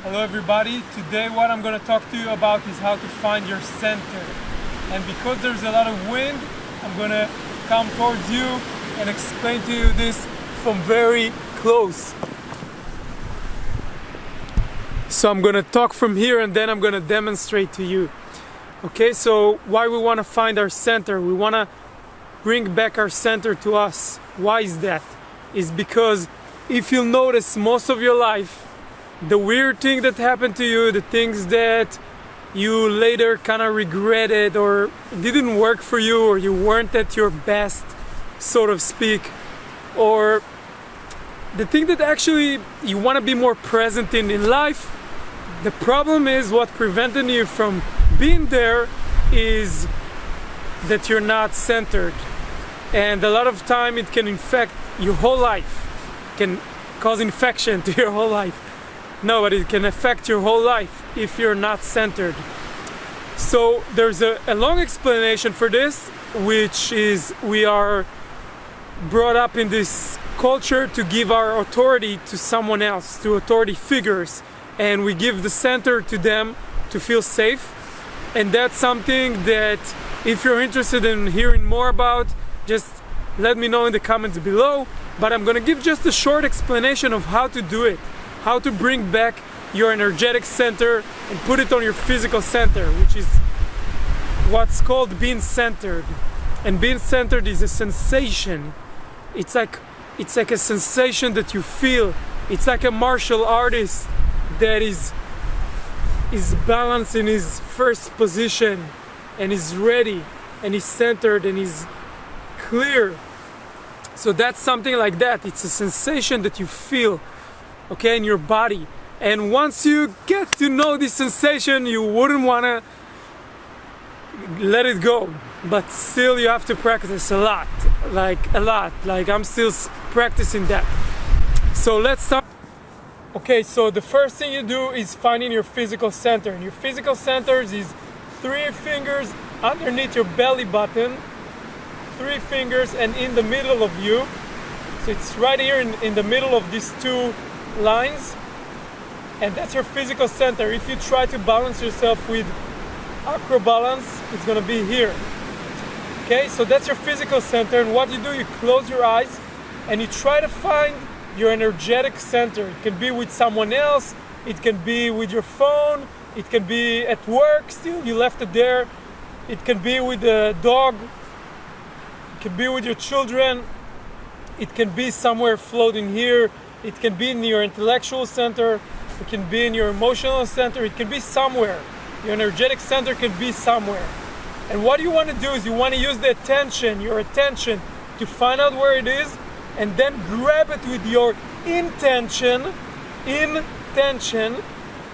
Hello everybody, today what I'm going to talk to you about is how to find your center. And because there's a lot of wind, I'm going to come towards you and explain to you this from very close. So I'm going to talk from here and then I'm going to demonstrate to you. Okay, so why we want to find our center? We want to bring back our center to us. Why is that? It's because if you'll notice most of your life, the weird thing that happened to you, the things that you later kind of regretted or didn't work for you, or you weren't at your best, so to speak, or the thing that actually you want to be more present in life, the problem is what prevented you from being there is that you're not centered. And a lot of time it can infect your whole life, can cause infection to your whole life. No, but it can affect your whole life if you're not centered. So there's a long explanation for this, which is we are brought up in this culture to give our authority to someone else, to authority figures, and we give the center to them to feel safe. And that's something that if you're interested in hearing more about, just let me know in the comments below. But I'm gonna give just a short explanation of how to do it. How to bring back your energetic center and put it on your physical center, which is what's called being centered. And being centered is a sensation. It's like a sensation that you feel. It's like a martial artist that is balanced in his first position and is ready and is centered and is clear. So that's something like that. It's a sensation that you feel, okay, in your body. And once you get to know this sensation, you wouldn't want to let it go. But still you have to practice a lot. Like I'm still practicing that. So let's start. Okay, so the first thing you do is finding your physical center. And your physical center is 3 fingers underneath your belly button, 3 fingers, and in the middle of you. So it's right here in the middle of these 2 lines, and that's your physical center. If you try to balance yourself with acro balance, it's going to be here. Okay, so that's your physical center, and what you do, you close your eyes and you try to find your energetic center. It can be with someone else, it can be with your phone, it can be at work, still you left it there, it can be with a dog, it can be with your children, it can be somewhere floating here, it can be in your intellectual center, it can be in your emotional center, it can be somewhere. Your energetic center can be somewhere. And what you want to do is you want to use your attention to find out where it is, and then grab it with your intention,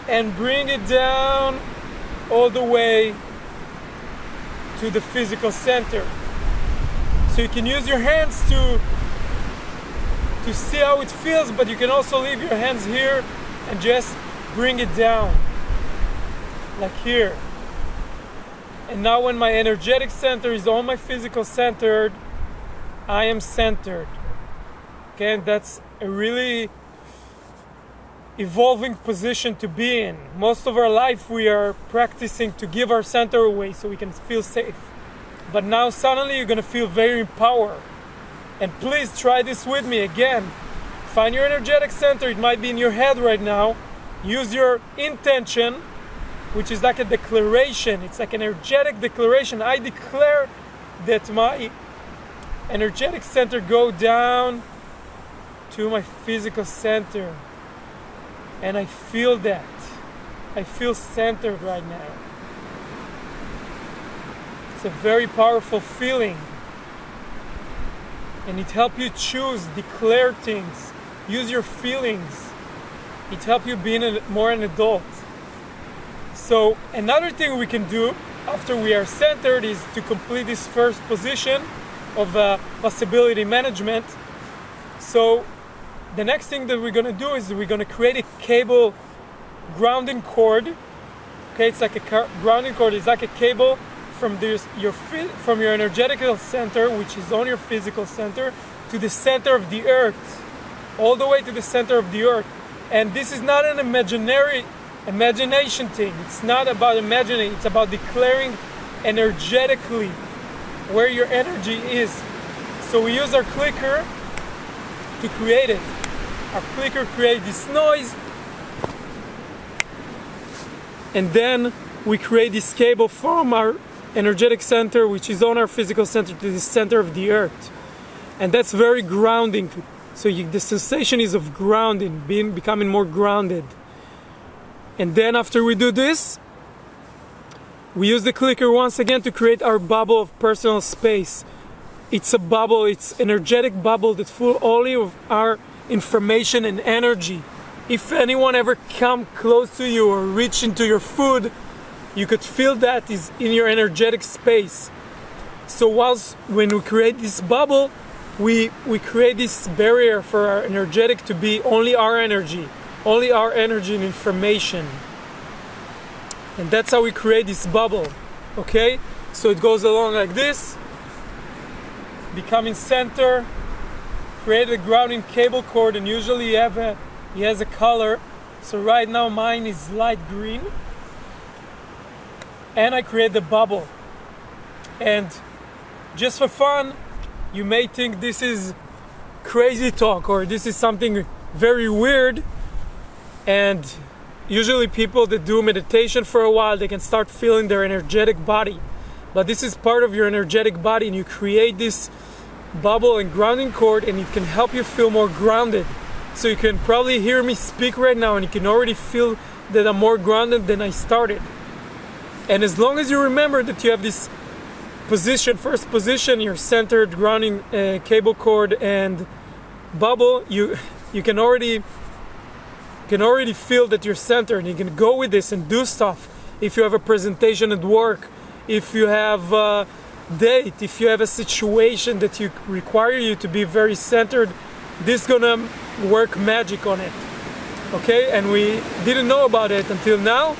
and bring it down all the way to the physical center. So you can use your hands to see how it feels, but you can also leave your hands here and just bring it down, like here. And now when my energetic center is on my physical centered, I am centered. Okay, and that's a really evolving position to be in. Most of our life we are practicing to give our center away so we can feel safe. But now suddenly you're gonna feel very empowered. And please try this with me again. Find your energetic center. It might be in your head right now. Use your intention, which is like a declaration. It's like an energetic declaration. I declare that my energetic center go down to my physical center. And I feel that. I feel centered right now. It's a very powerful feeling. And it helps you choose, declare things, use your feelings. It helps you be more an adult. So another thing we can do after we are centered is to complete this first position of possibility management. So the next thing that we're going to do is we're going to create a cable grounding cord. Okay, it's like a grounding cord. It's like a cable from your energetical center, which is on your physical center, to the center of the earth, all the way to the center of the earth. And this is not an imaginary imagination thing. It's not about imagining, it's about declaring energetically where your energy is. So we use our clicker to create it. Our clicker creates this noise, and then we create this cable from our energetic center, which is on our physical center, to the center of the earth. And that's very grounding. So the sensation is of grounding, becoming more grounded. And then after we do this, we use the clicker once again to create our bubble of personal space. It's a bubble, it's energetic bubble that's full only of our information and energy. If anyone ever come close to you or reach into your food, you could feel that is in your energetic space. So when we create this bubble, we create this barrier for our energetic to be only our energy and information. And that's how we create this bubble, okay? So it goes along like this, becoming center, create a grounding cable cord, and usually he has a color. So right now mine is light green. And I create the bubble. And just for fun, you may think this is crazy talk or this is something very weird. And usually people that do meditation for a while, they can start feeling their energetic body. But this is part of your energetic body, and you create this bubble and grounding cord, and it can help you feel more grounded. So you can probably hear me speak right now, and you can already feel that I'm more grounded than I started. And as long as you remember that you have this position, first position, your centered grounding cable cord and bubble, you can already feel that you're centered. You can go with this and do stuff. If you have a presentation at work, if you have a date, if you have a situation that require you to be very centered, this is gonna work magic on it. Okay, and we didn't know about it until now.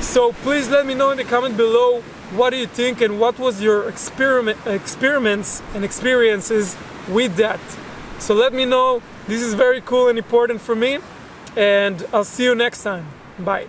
So please let me know in the comment below what do you think and what was your experiments and experiences with that. So let me know. This is very cool and important for me, and I'll see you next time. Bye.